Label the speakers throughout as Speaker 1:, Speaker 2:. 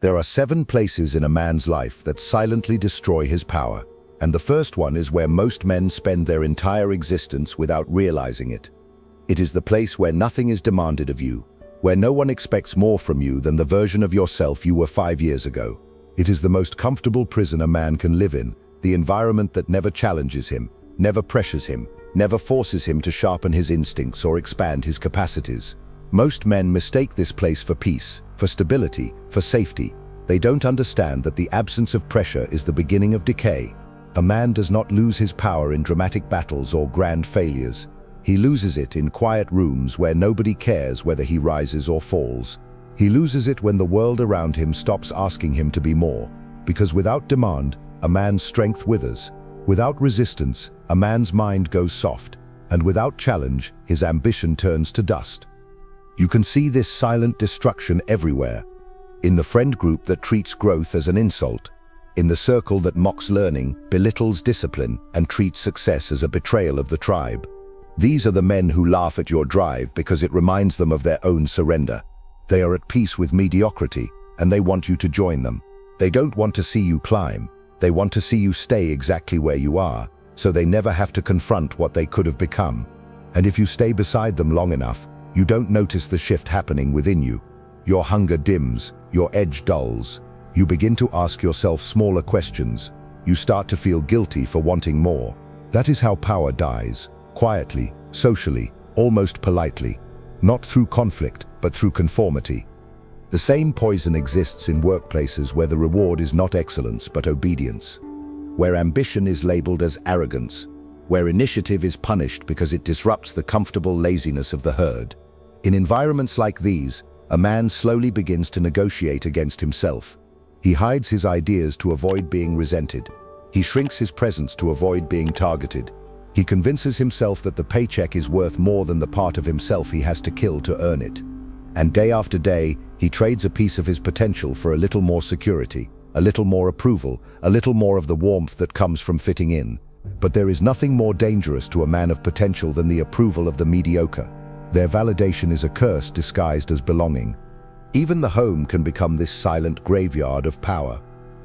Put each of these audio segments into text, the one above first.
Speaker 1: There are 7 places in a man's life that silently destroy his power, and the first one is where most men spend their entire existence without realizing it. It is the place where nothing is demanded of you, where no one expects more from you than the version of yourself you were 5 years ago. It is the most comfortable prison a man can live in, the environment that never challenges him, never pressures him, never forces him to sharpen his instincts or expand his capacities. Most men mistake this place for peace, for stability, for safety. They don't understand that the absence of pressure is the beginning of decay. A man does not lose his power in dramatic battles or grand failures. He loses it in quiet rooms where nobody cares whether he rises or falls. He loses it when the world around him stops asking him to be more. Because without demand, a man's strength withers. Without resistance, a man's mind goes soft. And without challenge, his ambition turns to dust. You can see this silent destruction everywhere. In the friend group that treats growth as an insult. In the circle that mocks learning, belittles discipline, and treats success as a betrayal of the tribe. These are the men who laugh at your drive because it reminds them of their own surrender. They are at peace with mediocrity, and they want you to join them. They don't want to see you climb. They want to see you stay exactly where you are, so they never have to confront what they could have become. And if you stay beside them long enough, you don't notice the shift happening within you. Your hunger dims, your edge dulls. You begin to ask yourself smaller questions. You start to feel guilty for wanting more. That is how power dies, quietly, socially, almost politely. Not through conflict, but through conformity. The same poison exists in workplaces where the reward is not excellence, but obedience. Where ambition is labeled as arrogance. Where initiative is punished because it disrupts the comfortable laziness of the herd. In environments like these, a man slowly begins to negotiate against himself. He hides his ideas to avoid being resented. He shrinks his presence to avoid being targeted. He convinces himself that the paycheck is worth more than the part of himself he has to kill to earn it. And day after day, he trades a piece of his potential for a little more security, a little more approval, a little more of the warmth that comes from fitting in. But there is nothing more dangerous to a man of potential than the approval of the mediocre. Their validation is a curse disguised as belonging. Even the home can become this silent graveyard of power.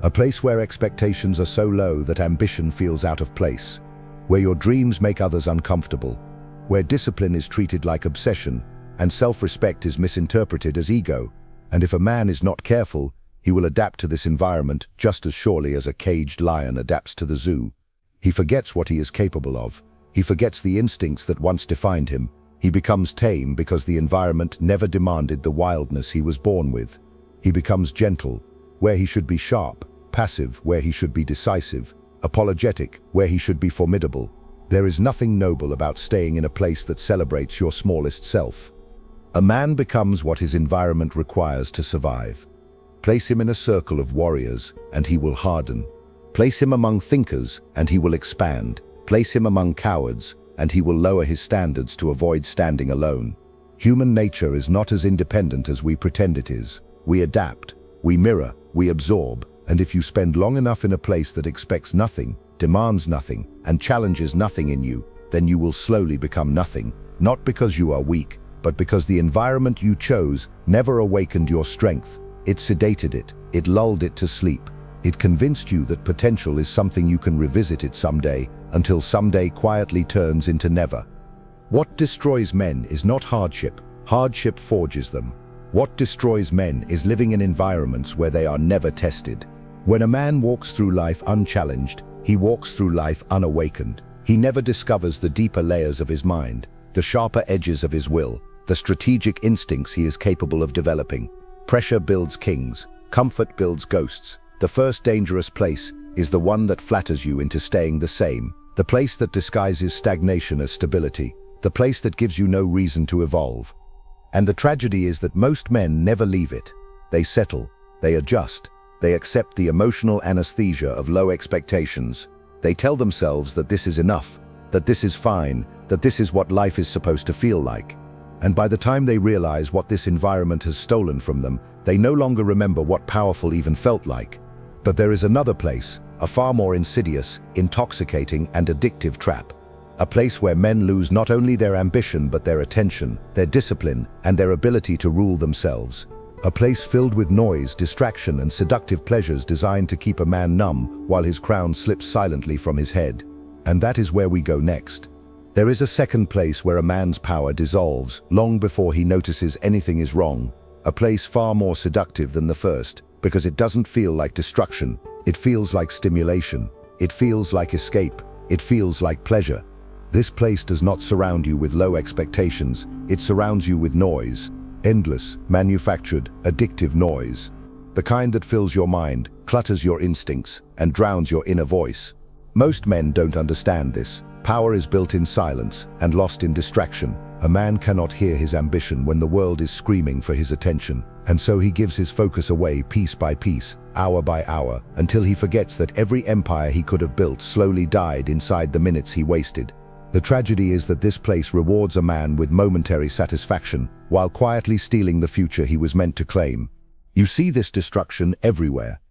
Speaker 1: A place where expectations are so low that ambition feels out of place. Where your dreams make others uncomfortable. Where discipline is treated like obsession, and self-respect is misinterpreted as ego. And if a man is not careful, he will adapt to this environment just as surely as a caged lion adapts to the zoo. He forgets what he is capable of. He forgets the instincts that once defined him. He becomes tame because the environment never demanded the wildness he was born with. He becomes gentle, where he should be sharp, passive, where he should be decisive, apologetic, where he should be formidable. There is nothing noble about staying in a place that celebrates your smallest self. A man becomes what his environment requires to survive. Place him in a circle of warriors, and he will harden. Place him among thinkers, and he will expand. Place him among cowards, and he will lower his standards to avoid standing alone. Human nature is not as independent as we pretend it is. We adapt, we mirror, we absorb, and if you spend long enough in a place that expects nothing, demands nothing, and challenges nothing in you, then you will slowly become nothing, not because you are weak, but because the environment you chose never awakened your strength. It sedated it, it lulled it to sleep. It convinced you that potential is something you can revisit it someday, until someday quietly turns into never. What destroys men is not hardship. Hardship forges them. What destroys men is living in environments where they are never tested. When a man walks through life unchallenged, he walks through life unawakened. He never discovers the deeper layers of his mind, the sharper edges of his will, the strategic instincts he is capable of developing. Pressure builds kings. Comfort builds ghosts. The first dangerous place is the one that flatters you into staying the same, the place that disguises stagnation as stability, the place that gives you no reason to evolve. And the tragedy is that most men never leave it. They settle, they adjust, they accept the emotional anesthesia of low expectations. They tell themselves that this is enough, that this is fine, that this is what life is supposed to feel like. And by the time they realize what this environment has stolen from them, they no longer remember what powerful even felt like. But there is another place, a far more insidious, intoxicating, and addictive trap. A place where men lose not only their ambition but their attention, their discipline, and their ability to rule themselves. A place filled with noise, distraction, and seductive pleasures designed to keep a man numb while his crown slips silently from his head. And that is where we go next. There is a second place where a man's power dissolves long before he notices anything is wrong. A place far more seductive than the first, because it doesn't feel like destruction. It feels like stimulation. It feels like escape. It feels like pleasure. This place does not surround you with low expectations. It surrounds you with noise. Endless, manufactured, addictive noise. The kind that fills your mind, clutters your instincts, and drowns your inner voice. Most men don't understand this. Power is built in silence and lost in distraction. A man cannot hear his ambition when the world is screaming for his attention, and so he gives his focus away piece by piece, hour by hour, until he forgets that every empire he could have built slowly died inside the minutes he wasted. The tragedy is that this place rewards a man with momentary satisfaction, while quietly stealing the future he was meant to claim. You see this destruction everywhere.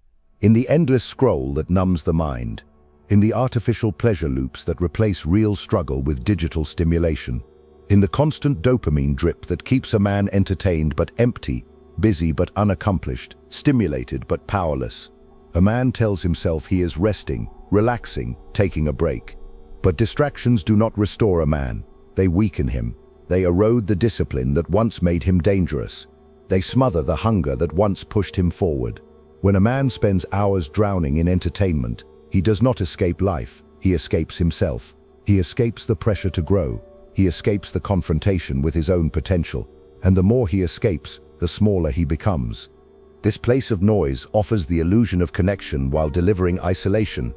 Speaker 1: In the endless scroll that numbs the mind. In the artificial pleasure loops that replace real struggle with digital stimulation. In the constant dopamine drip that keeps a man entertained but empty, busy but unaccomplished, stimulated but powerless. A man tells himself he is resting, relaxing, taking a break. But distractions do not restore a man. They weaken him. They erode the discipline that once made him dangerous. They smother the hunger that once pushed him forward. When a man spends hours drowning in entertainment, he does not escape life. He escapes himself. He escapes the pressure to grow. He escapes the confrontation with his own potential. And the more he escapes, the smaller he becomes. This place of noise offers the illusion of connection while delivering isolation.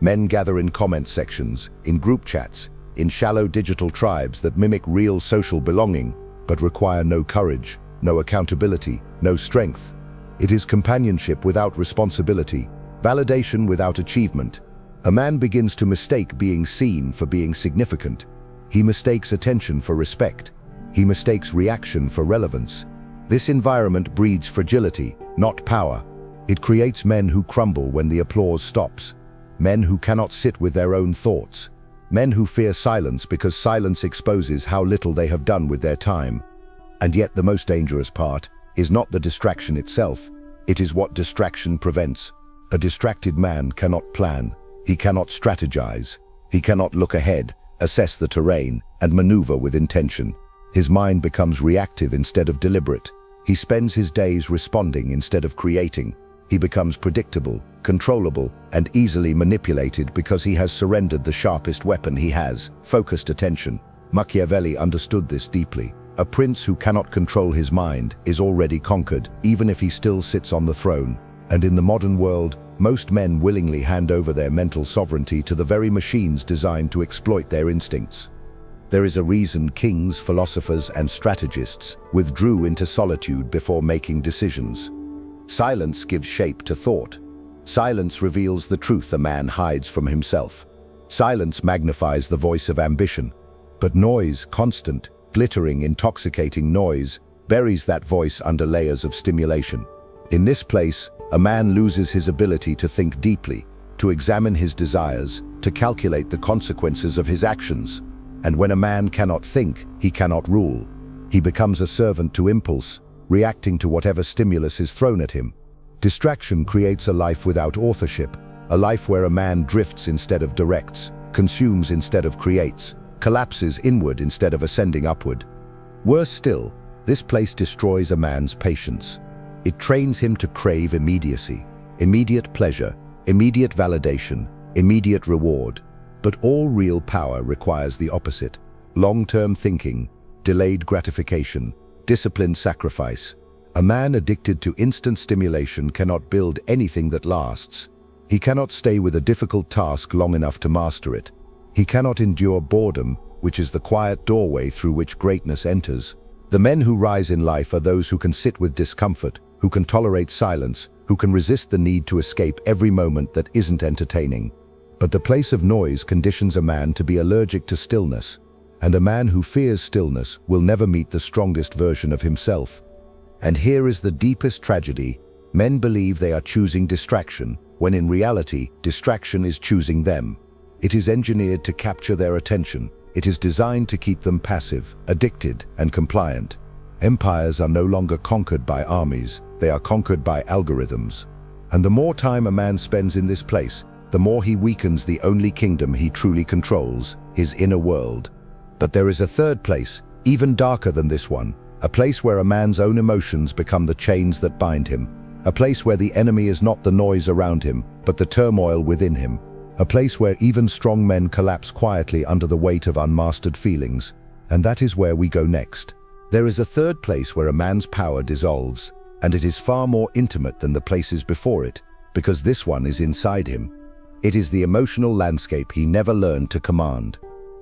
Speaker 1: Men gather in comment sections, in group chats, in shallow digital tribes that mimic real social belonging, but require no courage, no accountability, no strength. It is companionship without responsibility, validation without achievement. A man begins to mistake being seen for being significant. He mistakes attention for respect. He mistakes reaction for relevance. This environment breeds fragility, not power. It creates men who crumble when the applause stops. Men who cannot sit with their own thoughts. Men who fear silence because silence exposes how little they have done with their time. And yet the most dangerous part is not the distraction itself. It is what distraction prevents. A distracted man cannot plan. He cannot strategize. He cannot look ahead, assess the terrain, and maneuver with intention. His mind becomes reactive instead of deliberate. He spends his days responding instead of creating. He becomes predictable, controllable, and easily manipulated because he has surrendered the sharpest weapon he has, focused attention. Machiavelli understood this deeply. A prince who cannot control his mind is already conquered, even if he still sits on the throne. And in the modern world, most men willingly hand over their mental sovereignty to the very machines designed to exploit their instincts. There is a reason kings, philosophers, and strategists withdrew into solitude before making decisions. Silence gives shape to thought. Silence reveals the truth a man hides from himself. Silence magnifies the voice of ambition. But noise, constant, glittering, intoxicating noise, buries that voice under layers of stimulation. In this place, a man loses his ability to think deeply, to examine his desires, to calculate the consequences of his actions. And when a man cannot think, he cannot rule. He becomes a servant to impulse, reacting to whatever stimulus is thrown at him. Distraction creates a life without authorship, a life where a man drifts instead of directs, consumes instead of creates, collapses inward instead of ascending upward. Worse still, this place destroys a man's patience. It trains him to crave immediacy, immediate pleasure, immediate validation, immediate reward. But all real power requires the opposite: long-term thinking, delayed gratification, disciplined sacrifice. A man addicted to instant stimulation cannot build anything that lasts. He cannot stay with a difficult task long enough to master it. He cannot endure boredom, which is the quiet doorway through which greatness enters. The men who rise in life are those who can sit with discomfort, who can tolerate silence, who can resist the need to escape every moment that isn't entertaining. But the place of noise conditions a man to be allergic to stillness, and a man who fears stillness will never meet the strongest version of himself. And here is the deepest tragedy: men believe they are choosing distraction, when in reality, distraction is choosing them. It is engineered to capture their attention. It is designed to keep them passive, addicted, and compliant. Empires are no longer conquered by armies, they are conquered by algorithms. And the more time a man spends in this place, the more he weakens the only kingdom he truly controls, his inner world. But there is a third place, even darker than this one, a place where a man's own emotions become the chains that bind him, a place where the enemy is not the noise around him, but the turmoil within him, a place where even strong men collapse quietly under the weight of unmastered feelings. And that is where we go next. There is a third place where a man's power dissolves, and it is far more intimate than the places before it, because this one is inside him. It is the emotional landscape he never learned to command.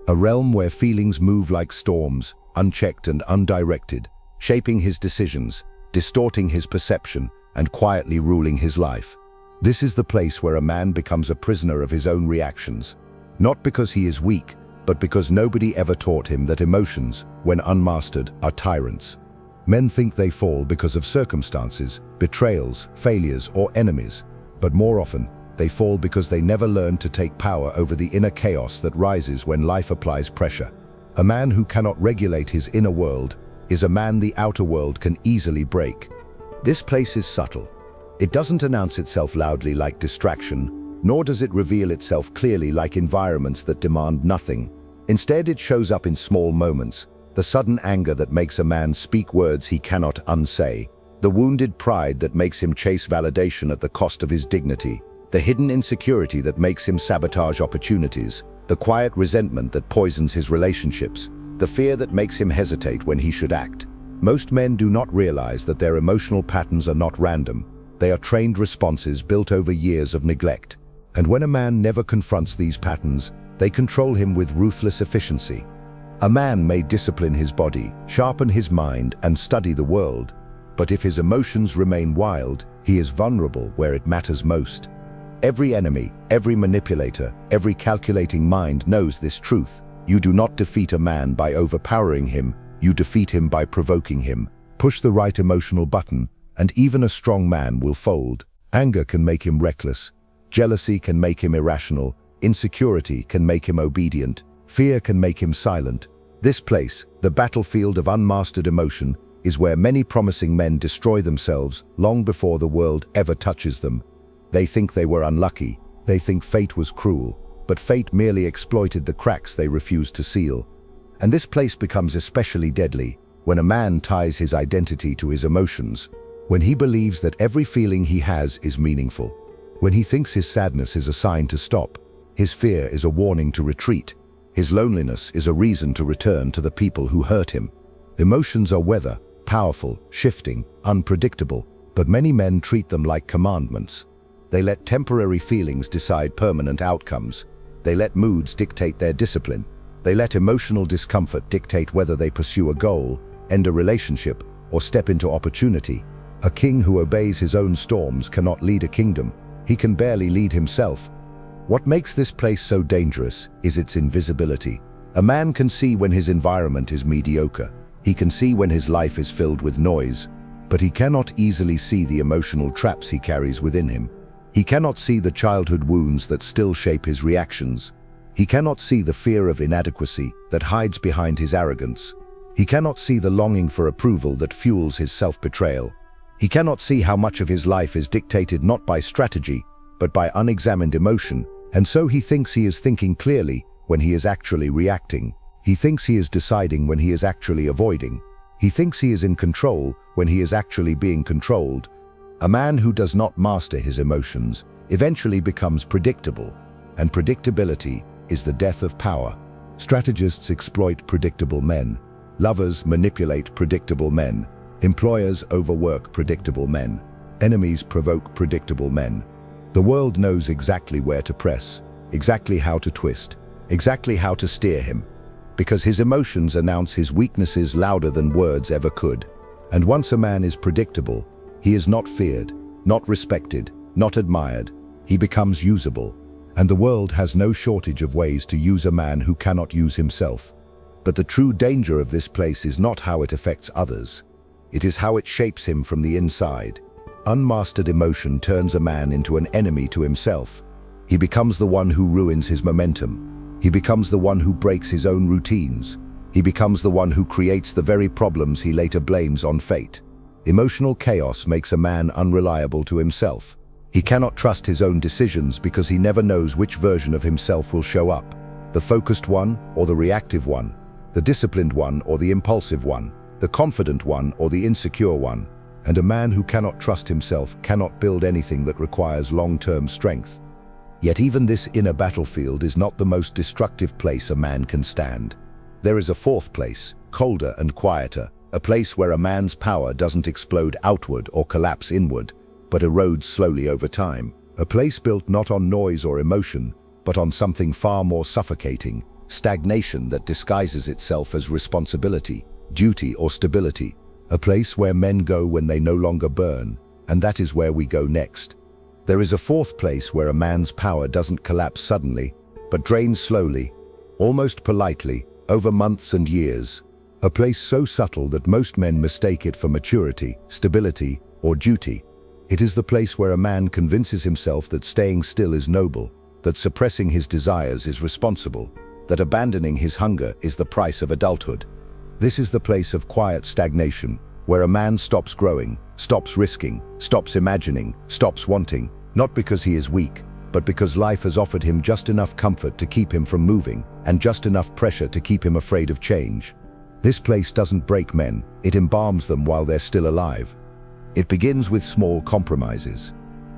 Speaker 1: A realm where feelings move like storms, unchecked and undirected, shaping his decisions, distorting his perception, and quietly ruling his life. This is the place where a man becomes a prisoner of his own reactions, not because he is weak, but because nobody ever taught him that emotions, when unmastered, are tyrants. Men think they fall because of circumstances, betrayals, failures, or enemies, but more often, they fall because they never learned to take power over the inner chaos that rises when life applies pressure. A man who cannot regulate his inner world is a man the outer world can easily break. This place is subtle. It doesn't announce itself loudly like distraction, nor does it reveal itself clearly like environments that demand nothing. Instead, it shows up in small moments, the sudden anger that makes a man speak words he cannot unsay, the wounded pride that makes him chase validation at the cost of his dignity, the hidden insecurity that makes him sabotage opportunities, the quiet resentment that poisons his relationships, the fear that makes him hesitate when he should act. Most men do not realize that their emotional patterns are not random. They are trained responses built over years of neglect. And when a man never confronts these patterns, they control him with ruthless efficiency. A man may discipline his body, sharpen his mind, and study the world, but if his emotions remain wild, he is vulnerable where it matters most. Every enemy, every manipulator, every calculating mind knows this truth. You do not defeat a man by overpowering him, you defeat him by provoking him. Push the right emotional button, and even a strong man will fold. Anger can make him reckless, jealousy can make him irrational, insecurity can make him obedient, fear can make him silent. This place, the battlefield of unmastered emotion, is where many promising men destroy themselves long before the world ever touches them. They think they were unlucky, they think fate was cruel, but fate merely exploited the cracks they refused to seal. And this place becomes especially deadly when a man ties his identity to his emotions, when he believes that every feeling he has is meaningful, when he thinks his sadness is a sign to stop, his fear is a warning to retreat, his loneliness is a reason to return to the people who hurt him. Emotions are weather, powerful, shifting, unpredictable, but many men treat them like commandments. They let temporary feelings decide permanent outcomes. They let moods dictate their discipline. They let emotional discomfort dictate whether they pursue a goal, end a relationship, or step into opportunity. A king who obeys his own storms cannot lead a kingdom. He can barely lead himself. What makes this place so dangerous is its invisibility. A man can see when his environment is mediocre. He can see when his life is filled with noise, but he cannot easily see the emotional traps he carries within him. He cannot see the childhood wounds that still shape his reactions. He cannot see the fear of inadequacy that hides behind his arrogance. He cannot see the longing for approval that fuels his self-betrayal. He cannot see how much of his life is dictated not by strategy, but by unexamined emotion, and so he thinks he is thinking clearly when he is actually reacting. He thinks he is deciding when he is actually avoiding. He thinks he is in control when he is actually being controlled. A man who does not master his emotions eventually becomes predictable, and predictability is the death of power. Strategists exploit predictable men. Lovers manipulate predictable men. Employers overwork predictable men. Enemies provoke predictable men. The world knows exactly where to press, exactly how to twist, exactly how to steer him, because his emotions announce his weaknesses louder than words ever could. And once a man is predictable, he is not feared, not respected, not admired. He becomes usable. And the world has no shortage of ways to use a man who cannot use himself. But the true danger of this place is not how it affects others. It is how it shapes him from the inside. Unmastered emotion turns a man into an enemy to himself. He becomes the one who ruins his momentum. He becomes the one who breaks his own routines. He becomes the one who creates the very problems he later blames on fate. Emotional chaos makes a man unreliable to himself. He cannot trust his own decisions because he never knows which version of himself will show up. The focused one or the reactive one, the disciplined one or the impulsive one, the confident one or the insecure one. And a man who cannot trust himself cannot build anything that requires long-term strength. Yet even this inner battlefield is not the most destructive place a man can stand. There is a fourth place, colder and quieter, a place where a man's power doesn't explode outward or collapse inward, but erodes slowly over time. A place built not on noise or emotion, but on something far more suffocating, stagnation that disguises itself as responsibility, duty or stability. A place where men go when they no longer burn, and that is where we go next. There is a fourth place where a man's power doesn't collapse suddenly, but drains slowly, almost politely, over months and years. A place so subtle that most men mistake it for maturity, stability, or duty. It is the place where a man convinces himself that staying still is noble, that suppressing his desires is responsible, that abandoning his hunger is the price of adulthood. This is the place of quiet stagnation, where a man stops growing, stops risking, stops imagining, stops wanting, not because he is weak, but because life has offered him just enough comfort to keep him from moving, and just enough pressure to keep him afraid of change. This place doesn't break men, it embalms them while they're still alive. It begins with small compromises.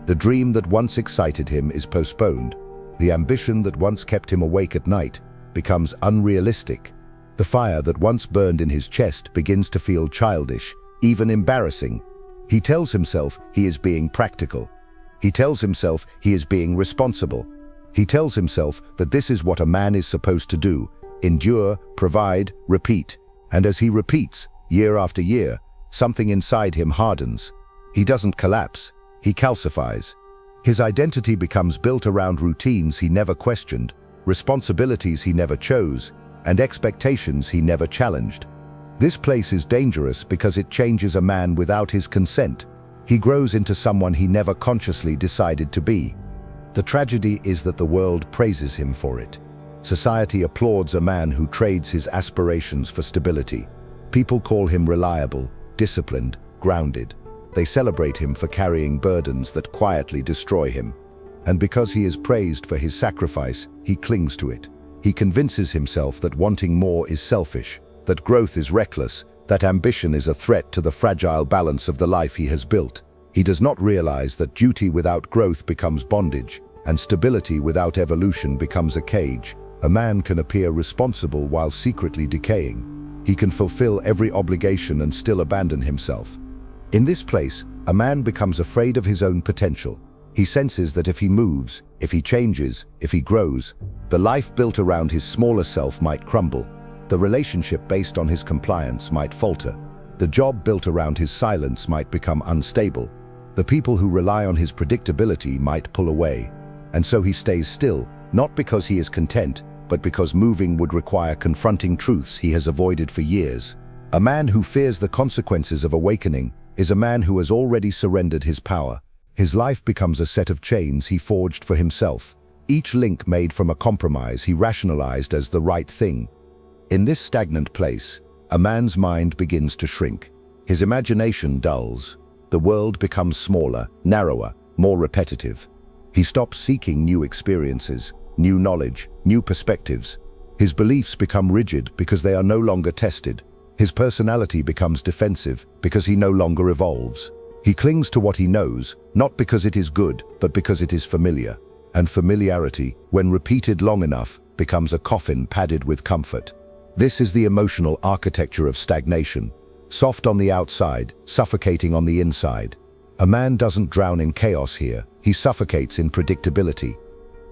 Speaker 1: The dream that once excited him is postponed. The ambition that once kept him awake at night becomes unrealistic. The fire that once burned in his chest begins to feel childish, even embarrassing. He tells himself he is being practical. He tells himself he is being responsible. He tells himself that this is what a man is supposed to do: endure, provide, repeat. And as he repeats, year after year, something inside him hardens. He doesn't collapse, he calcifies. His identity becomes built around routines he never questioned, responsibilities he never chose, and expectations he never challenged. This place is dangerous because it changes a man without his consent. He grows into someone he never consciously decided to be. The tragedy is that the world praises him for it. Society applauds a man who trades his aspirations for stability. People call him reliable, disciplined, grounded. They celebrate him for carrying burdens that quietly destroy him. And because he is praised for his sacrifice, he clings to it. He convinces himself that wanting more is selfish, that growth is reckless, that ambition is a threat to the fragile balance of the life he has built. He does not realize that duty without growth becomes bondage, and stability without evolution becomes a cage. A man can appear responsible while secretly decaying. He can fulfill every obligation and still abandon himself. In this place, a man becomes afraid of his own potential. He senses that if he moves, if he changes, if he grows, the life built around his smaller self might crumble. The relationship based on his compliance might falter. The job built around his silence might become unstable. The people who rely on his predictability might pull away. And so he stays still, not because he is content, but because moving would require confronting truths he has avoided for years. A man who fears the consequences of awakening is a man who has already surrendered his power. His life becomes a set of chains he forged for himself, each link made from a compromise he rationalized as the right thing. In this stagnant place, a man's mind begins to shrink. His imagination dulls. The world becomes smaller, narrower, more repetitive. He stops seeking new experiences, new knowledge, new perspectives. His beliefs become rigid because they are no longer tested. His personality becomes defensive because he no longer evolves. He clings to what he knows, not because it is good, but because it is familiar. And familiarity, when repeated long enough, becomes a coffin padded with comfort. This is the emotional architecture of stagnation. Soft on the outside, suffocating on the inside. A man doesn't drown in chaos here, he suffocates in predictability.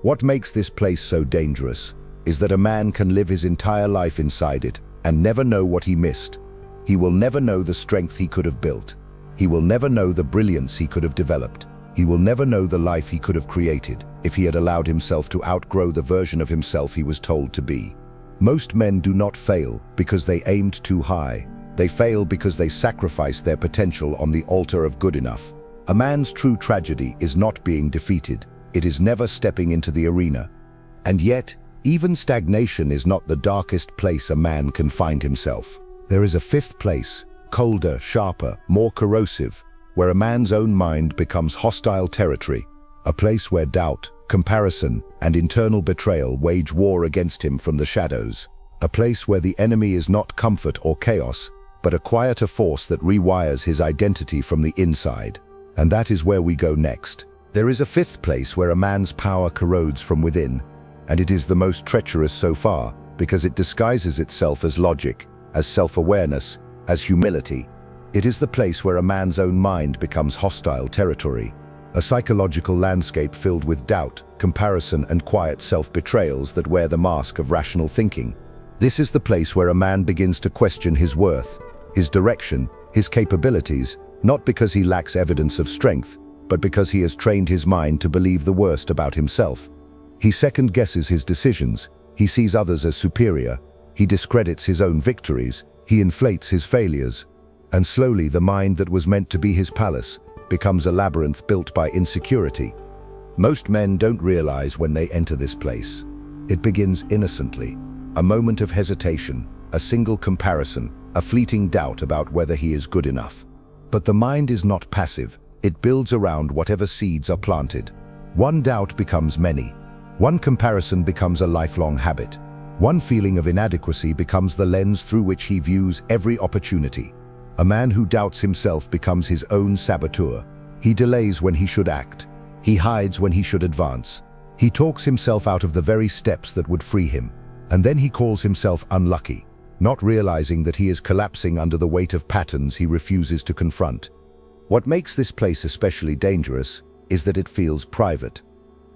Speaker 1: What makes this place so dangerous is that a man can live his entire life inside it and never know what he missed. He will never know the strength he could have built. He will never know the brilliance he could have developed. He will never know the life he could have created if he had allowed himself to outgrow the version of himself he was told to be. Most men do not fail because they aimed too high. They fail because they sacrificed their potential on the altar of good enough. A man's true tragedy is not being defeated. It is never stepping into the arena. And yet, Even stagnation is not the darkest place a man can find himself. There is a fifth place, colder, sharper, more corrosive, where a man's own mind becomes hostile territory, a place where doubt, comparison, and internal betrayal wage war against him from the shadows, a place where the enemy is not comfort or chaos, but a quieter force that rewires his identity from the inside. And that is where we go next. There is a fifth place where a man's power corrodes from within, and it is the most treacherous so far because it disguises itself as logic, as self-awareness, as humility. It is the place where a man's own mind becomes hostile territory, a psychological landscape filled with doubt, comparison, and quiet self-betrayals that wear the mask of rational thinking. This is the place where a man begins to question his worth, his direction, his capabilities, not because he lacks evidence of strength, but because he has trained his mind to believe the worst about himself. He second-guesses his decisions, he sees others as superior, he discredits his own victories, he inflates his failures, and slowly the mind that was meant to be his palace becomes a labyrinth built by insecurity. Most men don't realize when they enter this place. It begins innocently, a moment of hesitation, a single comparison, a fleeting doubt about whether he is good enough. But the mind is not passive, it builds around whatever seeds are planted. One doubt becomes many. One comparison becomes a lifelong habit. One feeling of inadequacy becomes the lens through which he views every opportunity. A man who doubts himself becomes his own saboteur. He delays when he should act. He hides when he should advance. He talks himself out of the very steps that would free him. And then he calls himself unlucky, not realizing that he is collapsing under the weight of patterns he refuses to confront. What makes this place especially dangerous is that it feels private.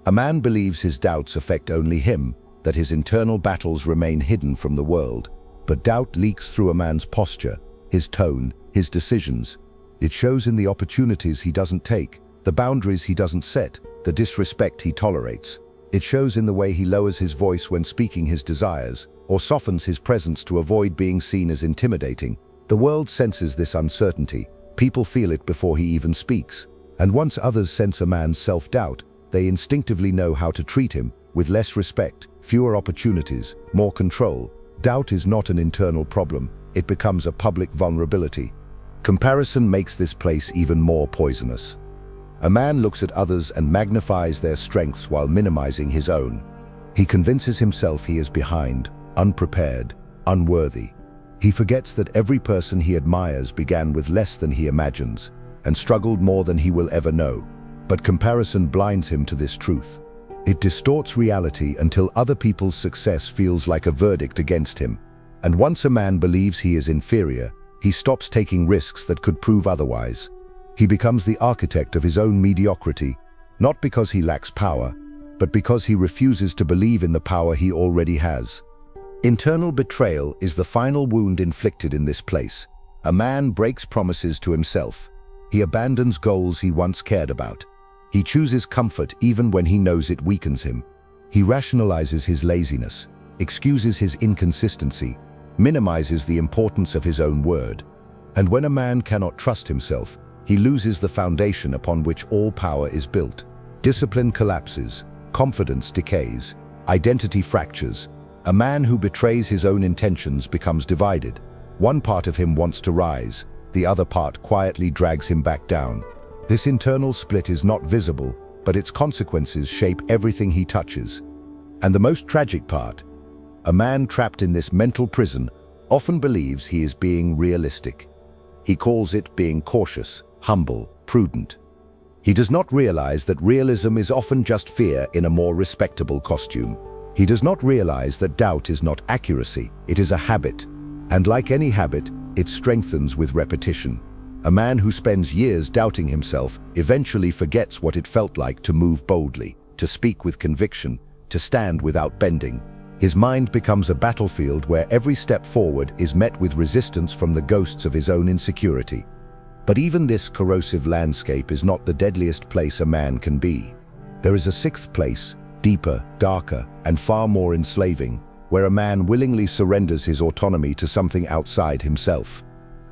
Speaker 1: A man believes his doubts affect only him, that his internal battles remain hidden from the world. But doubt leaks through a man's posture, his tone, his decisions. It shows in the opportunities he doesn't take, the boundaries he doesn't set, the disrespect he tolerates. It shows in the way he lowers his voice when speaking his desires, or softens his presence to avoid being seen as intimidating. The world senses this uncertainty. People feel it before he even speaks. And once others sense a man's self-doubt, they instinctively know how to treat him, with less respect, fewer opportunities, more control. Doubt is not an internal problem, it becomes a public vulnerability. Comparison makes this place even more poisonous. A man looks at others and magnifies their strengths while minimizing his own. He convinces himself he is behind, unprepared, unworthy. He forgets that every person he admires began with less than he imagines, and struggled more than he will ever know. But comparison blinds him to this truth. It distorts reality until other people's success feels like a verdict against him. And once a man believes he is inferior, he stops taking risks that could prove otherwise. He becomes the architect of his own mediocrity, not because he lacks power, but because he refuses to believe in the power he already has. Internal betrayal is the final wound inflicted in this place. A man breaks promises to himself. He abandons goals he once cared about. He chooses comfort even when he knows it weakens him. He rationalizes his laziness, excuses his inconsistency, minimizes the importance of his own word. And when a man cannot trust himself, he loses the foundation upon which all power is built. Discipline collapses, confidence decays, identity fractures. A man who betrays his own intentions becomes divided. One part of him wants to rise, the other part quietly drags him back down. This internal split is not visible, but its consequences shape everything he touches. And the most tragic part, a man trapped in this mental prison often believes he is being realistic. He calls it being cautious, humble, prudent. He does not realize that realism is often just fear in a more respectable costume. He does not realize that doubt is not accuracy, it is a habit. And like any habit, it strengthens with repetition. A man who spends years doubting himself eventually forgets what it felt like to move boldly, to speak with conviction, to stand without bending. His mind becomes a battlefield where every step forward is met with resistance from the ghosts of his own insecurity. But even this corrosive landscape is not the deadliest place a man can be. There is a sixth place, deeper, darker, and far more enslaving, where a man willingly surrenders his autonomy to something outside himself.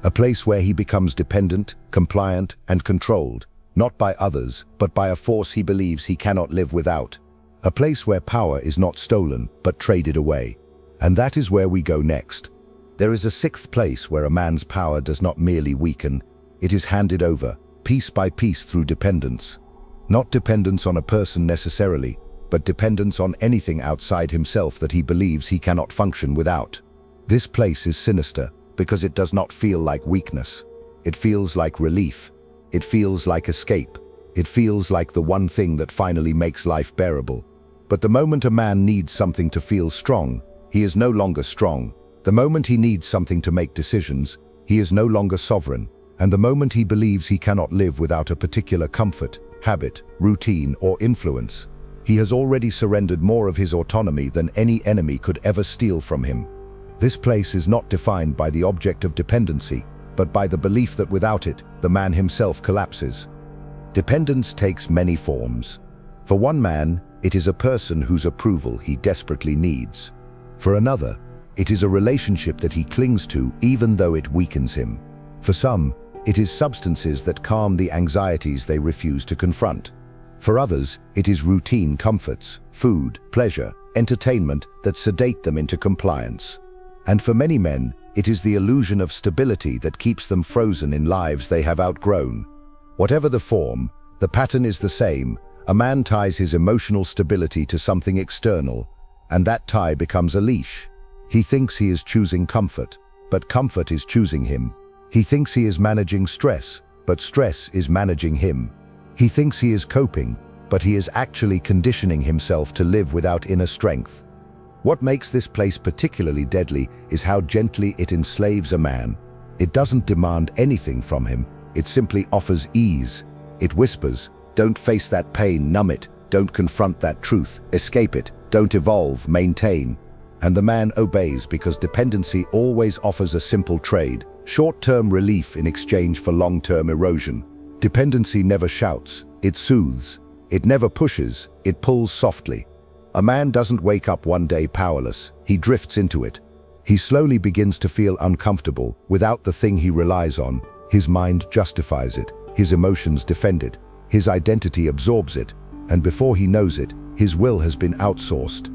Speaker 1: A place where he becomes dependent, compliant, and controlled, not by others, but by a force he believes he cannot live without. A place where power is not stolen, but traded away. And that is where we go next. There is a sixth place where a man's power does not merely weaken, it is handed over, piece by piece through dependence. Not dependence on a person necessarily, but dependence on anything outside himself that he believes he cannot function without. This place is sinister because it does not feel like weakness. It feels like relief. It feels like escape. It feels like the one thing that finally makes life bearable. But the moment a man needs something to feel strong, he is no longer strong. The moment he needs something to make decisions, he is no longer sovereign. And the moment he believes he cannot live without a particular comfort, habit, routine, or influence, he has already surrendered more of his autonomy than any enemy could ever steal from him. This place is not defined by the object of dependency, but by the belief that without it, the man himself collapses. Dependence takes many forms. For one man, it is a person whose approval he desperately needs. For another, it is a relationship that he clings to even though it weakens him. For some, it is substances that calm the anxieties they refuse to confront. For others, it is routine comforts, food, pleasure, entertainment that sedate them into compliance. And for many men, it is the illusion of stability that keeps them frozen in lives they have outgrown. Whatever the form, the pattern is the same. A man ties his emotional stability to something external, and that tie becomes a leash. He thinks he is choosing comfort, but comfort is choosing him. He thinks he is managing stress, but stress is managing him. He thinks he is coping, but he is actually conditioning himself to live without inner strength. What makes this place particularly deadly is how gently it enslaves a man. It doesn't demand anything from him. It simply offers ease. It whispers, don't face that pain, numb it. Don't confront that truth, escape it. Don't evolve, maintain. And the man obeys because dependency always offers a simple trade, short-term relief in exchange for long-term erosion. Dependency never shouts, it soothes. It never pushes, it pulls softly. A man doesn't wake up one day powerless, he drifts into it. He slowly begins to feel uncomfortable without the thing he relies on. His mind justifies it, his emotions defend it, his identity absorbs it, and before he knows it, his will has been outsourced.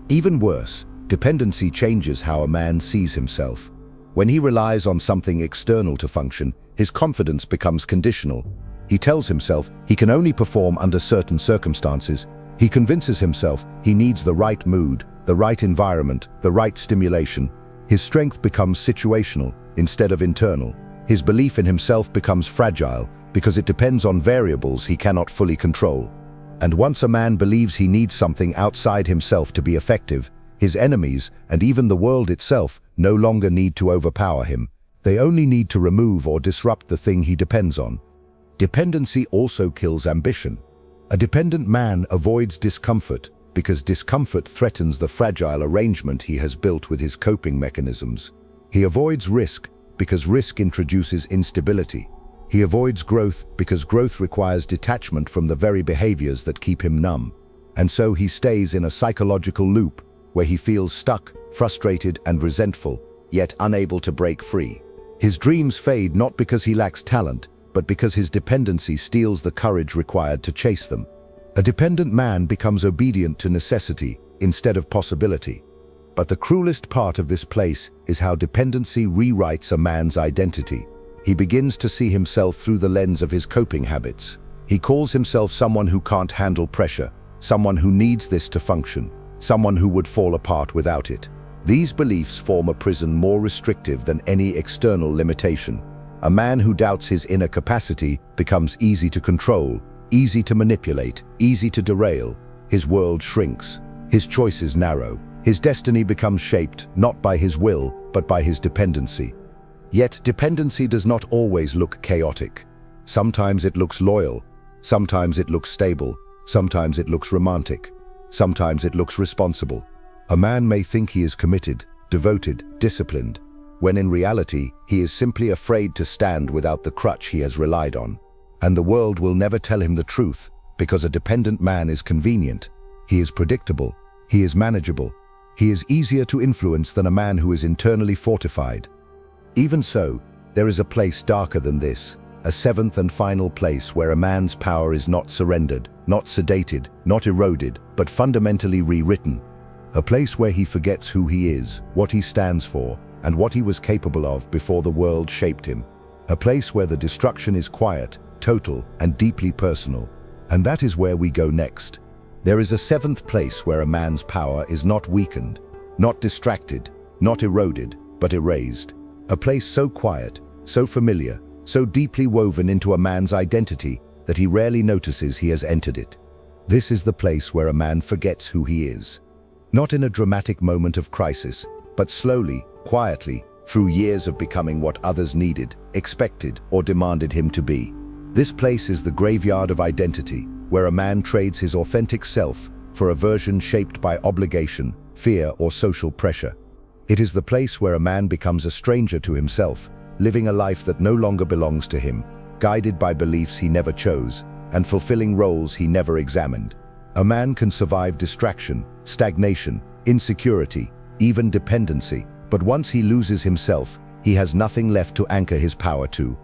Speaker 1: Even worse, dependency changes how a man sees himself. When he relies on something external to function, his confidence becomes conditional. He tells himself he can only perform under certain circumstances. He convinces himself he needs the right mood, the right environment, the right stimulation. His strength becomes situational instead of internal. His belief in himself becomes fragile because it depends on variables he cannot fully control. And once a man believes he needs something outside himself to be effective, his enemies, and even the world itself, no longer need to overpower him. They only need to remove or disrupt the thing he depends on. Dependency also kills ambition. A dependent man avoids discomfort because discomfort threatens the fragile arrangement he has built with his coping mechanisms. He avoids risk because risk introduces instability. He avoids growth because growth requires detachment from the very behaviors that keep him numb. And so he stays in a psychological loop where he feels stuck, frustrated, and resentful, yet unable to break free. His dreams fade not because he lacks talent, but because his dependency steals the courage required to chase them. A dependent man becomes obedient to necessity instead of possibility. But the cruelest part of this place is how dependency rewrites a man's identity. He begins to see himself through the lens of his coping habits. He calls himself someone who can't handle pressure, someone who needs this to function, someone who would fall apart without it. These beliefs form a prison more restrictive than any external limitation. A man who doubts his inner capacity becomes easy to control, easy to manipulate, easy to derail. His world shrinks. His choices narrow. His destiny becomes shaped not by his will, but by his dependency. Yet dependency does not always look chaotic. Sometimes it looks loyal. Sometimes it looks stable. Sometimes it looks romantic. Sometimes it looks responsible. A man may think he is committed, devoted, disciplined, when in reality, he is simply afraid to stand without the crutch he has relied on. And the world will never tell him the truth, because a dependent man is convenient. He is predictable. He is manageable. He is easier to influence than a man who is internally fortified. Even so, there is a place darker than this. a seventh and final place where a man's power is not surrendered, not sedated, not eroded, but fundamentally rewritten. A place where he forgets who he is, what he stands for, and what he was capable of before the world shaped him. A place where the destruction is quiet, total, and deeply personal. And that is where we go next. There is a seventh place where a man's power is not weakened, not distracted, not eroded, but erased. A place so quiet, so familiar, so deeply woven into a man's identity that he rarely notices he has entered it. This is the place where a man forgets who he is. Not in a dramatic moment of crisis, but slowly, quietly, through years of becoming what others needed, expected, or demanded him to be. This place is the graveyard of identity, where a man trades his authentic self for a version shaped by obligation, fear, or social pressure. It is the place where a man becomes a stranger to himself, living a life that no longer belongs to him, guided by beliefs he never chose, and fulfilling roles he never examined. A man can survive distraction, stagnation, insecurity, even dependency, but once he loses himself, he has nothing left to anchor his power to.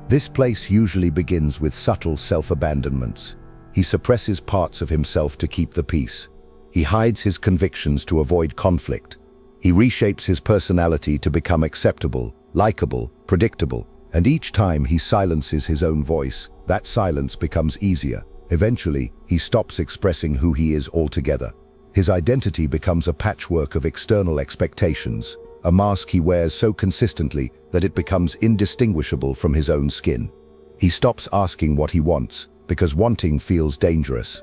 Speaker 1: This place usually begins with subtle self-abandonments. He suppresses parts of himself to keep the peace. He hides his convictions to avoid conflict. He reshapes his personality to become acceptable, likable, predictable, and each time he silences his own voice, that silence becomes easier. Eventually, he stops expressing who he is altogether. His identity becomes a patchwork of external expectations, a mask he wears so consistently that it becomes indistinguishable from his own skin. He stops asking what he wants, because wanting feels dangerous.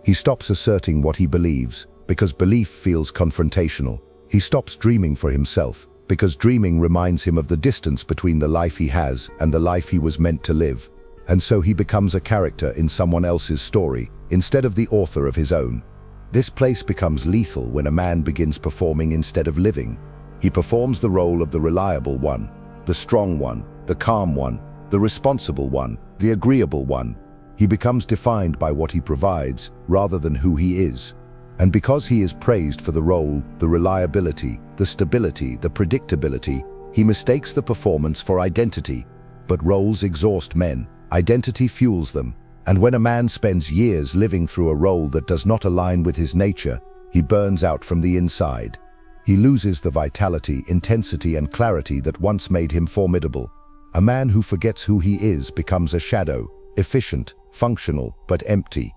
Speaker 1: He stops asserting what he believes, because belief feels confrontational. He stops dreaming for himself, because dreaming reminds him of the distance between the life he has and the life he was meant to live. And so he becomes a character in someone else's story, instead of the author of his own. This place becomes lethal when a man begins performing instead of living. He performs the role of the reliable one, the strong one, the calm one, the responsible one, the agreeable one. He becomes defined by what he provides, rather than who he is. And because he is praised for the role, the reliability, the stability, the predictability, he mistakes the performance for identity. But roles exhaust men, identity fuels them. And when a man spends years living through a role that does not align with his nature, he burns out from the inside. He loses the vitality, intensity, and clarity that once made him formidable. A man who forgets who he is becomes a shadow, efficient, functional, but empty.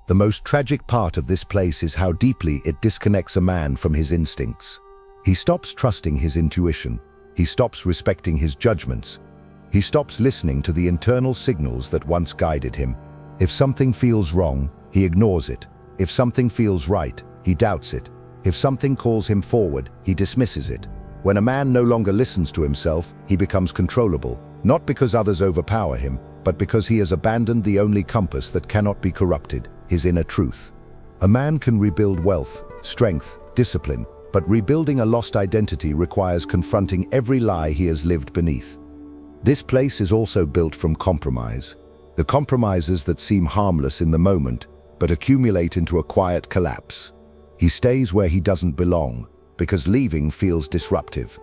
Speaker 1: The most tragic part of this place is how deeply it disconnects a man from his instincts. He stops trusting his intuition. He stops respecting his judgments. He stops listening to the internal signals that once guided him. If something feels wrong, he ignores it. If something feels right, he doubts it. If something calls him forward, he dismisses it. When a man no longer listens to himself, he becomes controllable, not because others overpower him, but because he has abandoned the only compass that cannot be corrupted, his inner truth. A man can rebuild wealth, strength, discipline, but rebuilding a lost identity requires confronting every lie he has lived beneath. This place is also built from compromise. The compromises that seem harmless in the moment, but accumulate into a quiet collapse. He stays where he doesn't belong, because leaving feels disruptive.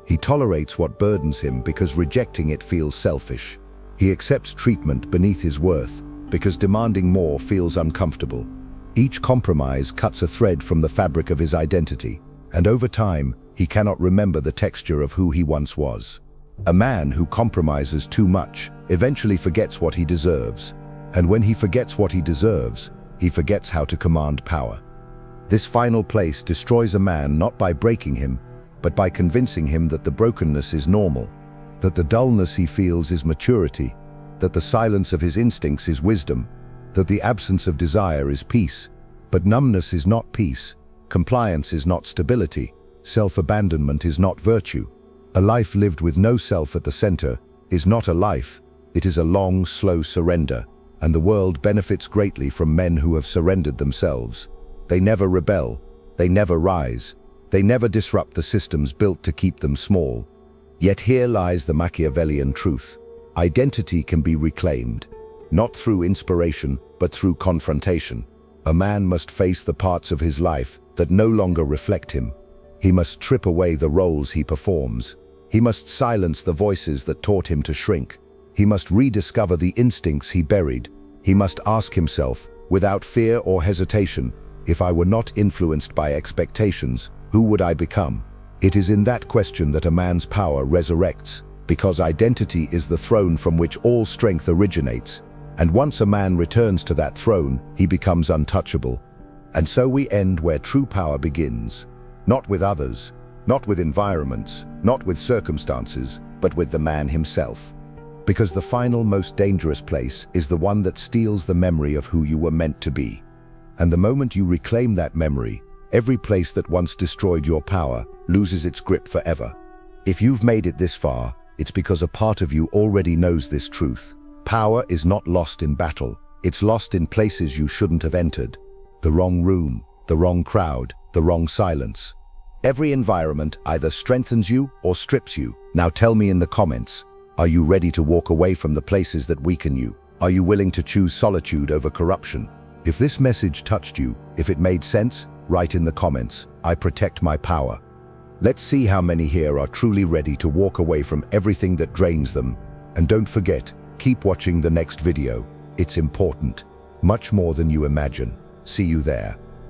Speaker 1: He tolerates what burdens him because rejecting it feels selfish. He accepts treatment beneath his worth, because demanding more feels uncomfortable. Each compromise cuts a thread from the fabric of his identity, and over time, he cannot remember the texture of who he once was. A man who compromises too much eventually forgets what he deserves, and when he forgets what he deserves, he forgets how to command power. This final place destroys a man not by breaking him, but by convincing him that the brokenness is normal, that the dullness he feels is maturity, that the silence of his instincts is wisdom, that the absence of desire is peace. But numbness is not peace, compliance is not stability, self-abandonment is not virtue. A life lived with no self at the center is not a life, it is a long, slow surrender, and the world benefits greatly from men who have surrendered themselves. They never rebel, they never rise, they never disrupt the systems built to keep them small. Yet here lies the Machiavellian truth. Identity can be reclaimed, not through inspiration, but through confrontation. A man must face the parts of his life that no longer reflect him. He must strip away the roles he performs. He must silence the voices that taught him to shrink. He must rediscover the instincts he buried. He must ask himself, without fear or hesitation, if I were not influenced by expectations, who would I become? It is in that question that a man's power resurrects, because identity is the throne from which all strength originates. And once a man returns to that throne, he becomes untouchable. And so we end where true power begins. Not with others, not with environments, not with circumstances, but with the man himself. Because the final, most dangerous place is the one that steals the memory of who you were meant to be. And the moment you reclaim that memory, every place that once destroyed your power loses its grip forever. If you've made it this far, it's because a part of you already knows this truth. Power is not lost in battle. It's lost in places you shouldn't have entered. The wrong room, the wrong crowd, the wrong silence. Every environment either strengthens you or strips you. Now tell me in the comments, are you ready to walk away from the places that weaken you? Are you willing to choose solitude over corruption? If this message touched you, if it made sense, write in the comments, I protect my power. Let's see how many here are truly ready to walk away from everything that drains them. And don't forget, keep watching the next video. It's important, much more than you imagine. See you there.